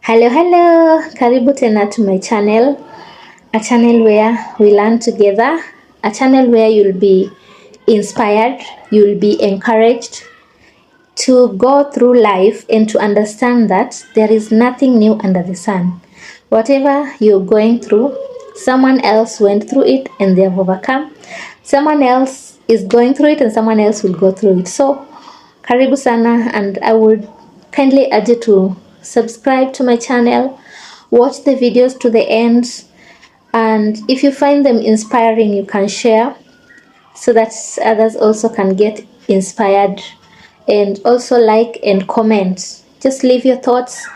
Hello, karibu tena to my channel, a channel where we learn together, a channel where you'll be inspired, you'll be encouraged to go through life and to understand that there is nothing new under the sun. Whatever you're going through, someone else went through it and they have overcome. Someone else is going through it and someone else will go through it. So, karibu sana, and I would kindly urge you to subscribe to my channel, watch the videos to the end, and if you find them inspiring, you can share so that others also can get inspired, and also like and comment. Just leave your thoughts,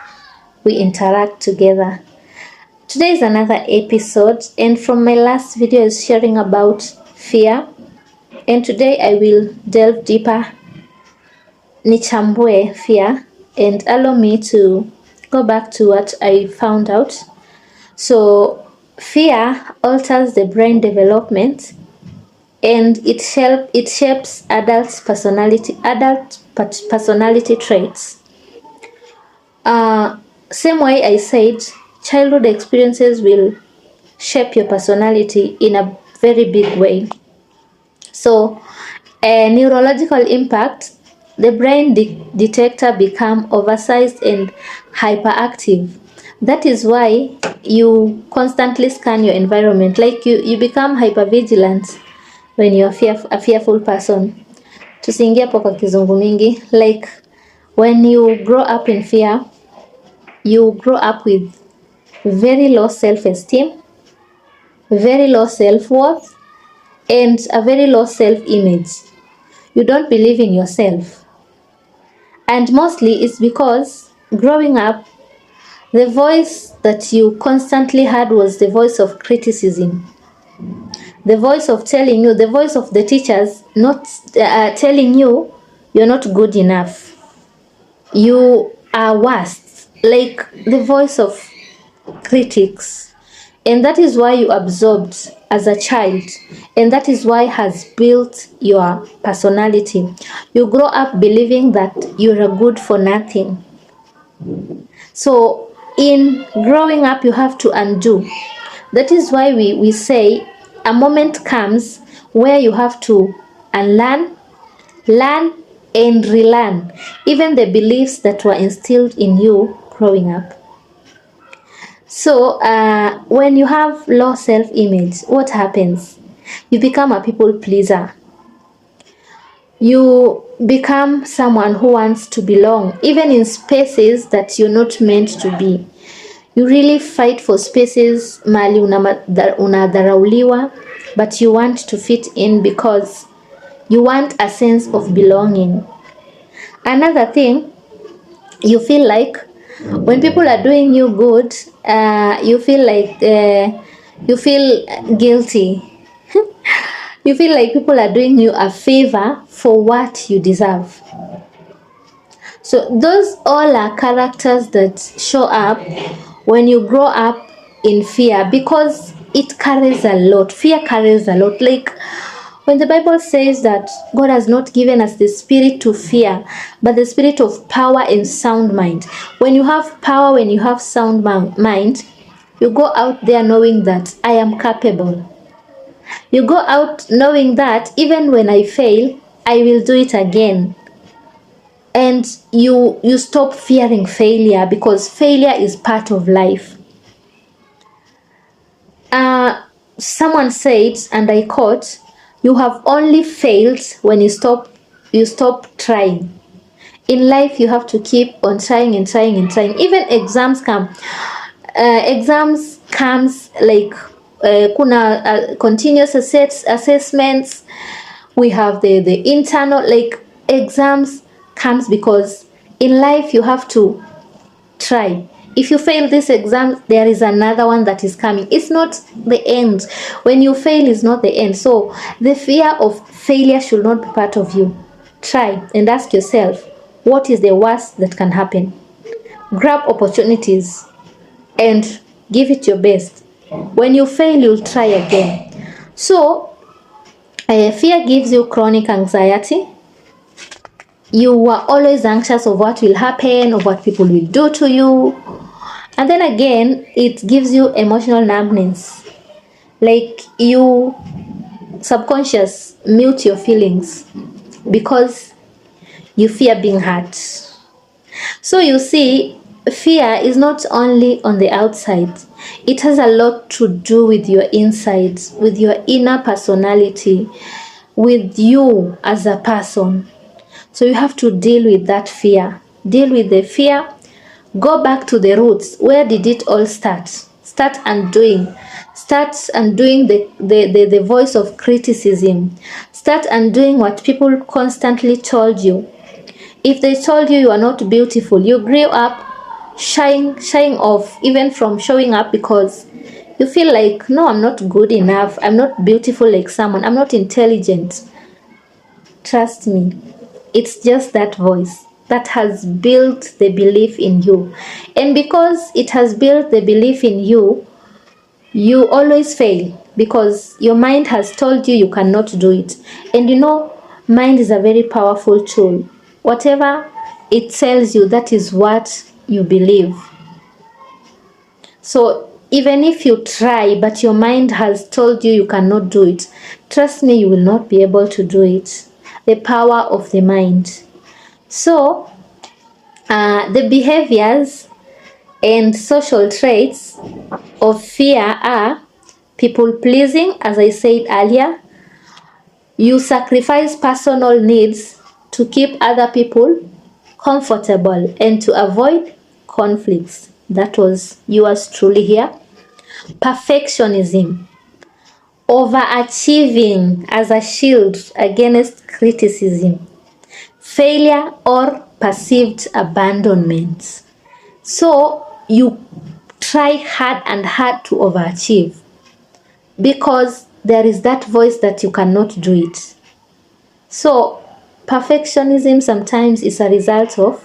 we interact together. Today is another episode, and from my last video is sharing about fear, and today I will delve deeper, nichambue fear, and allow me to go back to what I found out. So fear alters the brain development, and it shapes adult personality traits. Same way I said, childhood experiences will shape your personality in a very big way. So a neurological impact, the brain detector become oversized and hyperactive. That is why you constantly scan your environment, like you become hypervigilant when you're a fearful person. Tusiingie hapo kwa kizungu mingi. Like when you grow up in fear, you grow up with very low self-esteem, very low self-worth, and a very low self-image. You don't believe in yourself. And mostly it's because growing up, the voice that you constantly heard was the voice of criticism. The voice of telling you, the voice of the teachers not telling you you're not good enough. You are worst. Like the voice of critics. And that is why you absorbed as a child, and that is why has built your personality. You grow up believing that you're a good for nothing. So in growing up, you have to undo. That is why we say a moment comes where you have to unlearn, learn, and relearn even the beliefs that were instilled in you growing up. So when you have low self-image, what happens? You become a people pleaser. You become someone who wants to belong, even in spaces that you're not meant to be. You really fight for spaces mali unadharauliwa, but you want to fit in because you want a sense of belonging. Another thing, you feel like when people are doing you good, you feel like you feel guilty. You feel like people are doing you a favor for what you deserve. So those all are characters that show up when you grow up in fear, because it carries a lot. Fear carries a lot. Like when the Bible says that God has not given us the spirit to fear, but the spirit of power and sound mind. When you have power, when you have sound mind, you go out there knowing that I am capable. You go out knowing that even when I fail, I will do it again. And you stop fearing failure, because failure is part of life. Someone said, and I quote, "You have only failed when you stop trying." In life, you have to keep on trying and trying and trying. Even exams come. Exams comes like kuna continuous assessments. We have the internal, like exams comes because in life you have to try. If you fail this exam, there is another one that is coming. It's not the end. When you fail, is not the end. So the fear of failure should not be part of you. Try and ask yourself, what is the worst that can happen? Grab opportunities and give it your best. When you fail, you'll try again. So fear gives you chronic anxiety. You are always anxious of what will happen, of what people will do to you. And then again, it gives you emotional numbness. Like you subconscious mute your feelings because you fear being hurt. So you see, fear is not only on the outside, it has a lot to do with your insides, with your inner personality, with you as a person. So you have to deal with that fear. Deal with the fear. Go back to the roots. Where did it all start? Start undoing. Start undoing the voice of criticism. Start undoing what people constantly told you. If they told you are not beautiful, you grew up shying off even from showing up because you feel like, no, I'm not good enough. I'm not beautiful like someone. I'm not intelligent. Trust me, it's just that voice that has built the belief in you. And because it has built the belief in you, you always fail because your mind has told you you cannot do it. And you know, mind is a very powerful tool. Whatever it tells you, that is what you believe. So even if you try, but your mind has told you you cannot do it, trust me, you will not be able to do it. The power of the mind. So the behaviors and social traits of fear are people pleasing, as I said earlier. You sacrifice personal needs to keep other people comfortable and to avoid conflicts. That was yours truly here. Perfectionism, overachieving as a shield against criticism, failure or perceived abandonment. So you try hard and hard to overachieve because there is that voice that you cannot do it. So perfectionism sometimes is a result of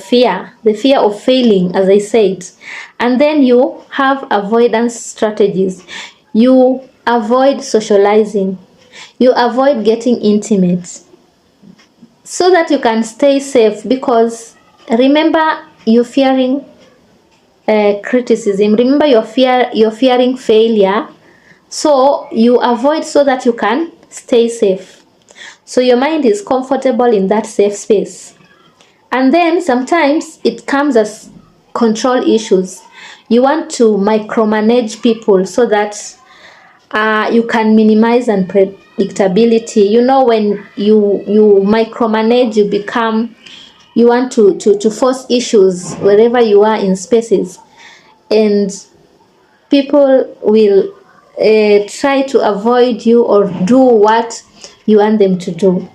fear, the fear of failing, as I said. And then you have avoidance strategies. You avoid socializing. You avoid getting intimate so that you can stay safe because remember you're fearing criticism. Remember you're fearing failure. So you avoid so that you can stay safe. So your mind is comfortable in that safe space. And then sometimes it comes as control issues. You want to micromanage people so that you can minimize unpredictability. You know, when you micromanage, you want to force issues wherever you are in spaces. And people will try to avoid you or do what you want them to do.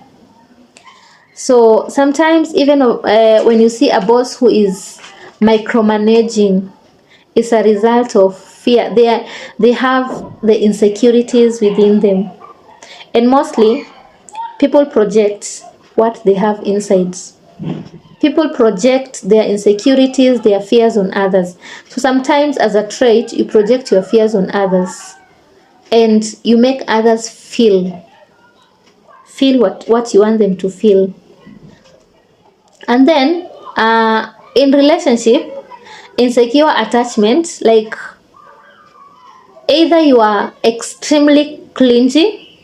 So sometimes even when you see a boss who is micromanaging, it's a result of fear. They have the insecurities within them, and mostly people project what they have inside. People project their insecurities, their fears on others. So sometimes as a trait, you project your fears on others and you make others feel what you want them to feel. And then in relationship, insecure attachment, like either you are extremely clingy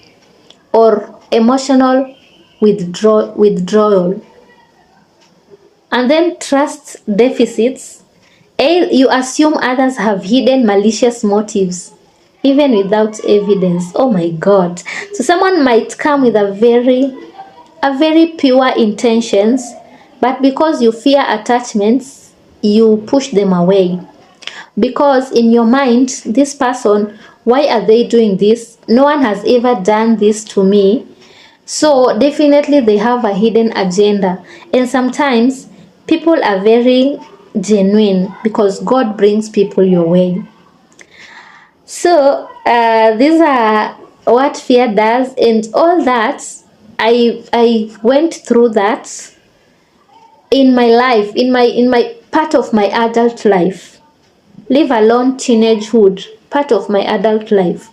or emotional withdrawal. And then trust deficits, you assume others have hidden malicious motives even without evidence. Oh my god. So someone might come with a very pure intentions, but because you fear attachments, you push them away. Because in your mind, this person, why are they doing this? No one has ever done this to me. So definitely they have a hidden agenda. And sometimes people are very genuine because God brings people your way. So these are what fear does, and all that I went through that in my life, in my part of my adult life, leave alone teenagehood, part of my adult life.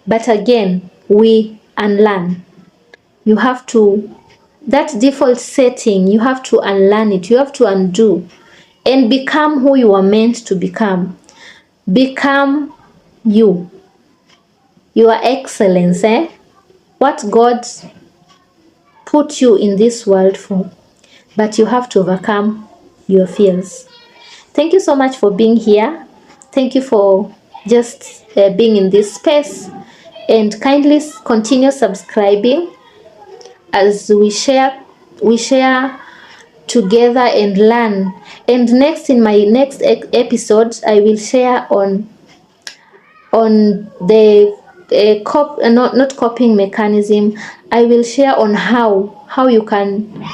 But again, we unlearn. You have to, that default setting, you have to unlearn it, you have to undo. and become who you are meant to become. Become you, your excellence, what God put you in this world for. But you have to overcome your fears. Thank you so much for being here. Thank you for just being in this space, and kindly continue subscribing as we share together and learn. And next, in my next episode, I will share on the not coping mechanism. I will share on how you can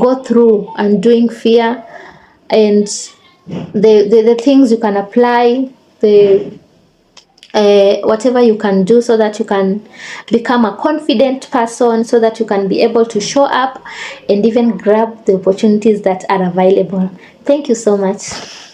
go through undoing fear, and the things you can apply, the whatever you can do so that you can become a confident person, so that you can be able to show up and even grab the opportunities that are available. Thank you so much.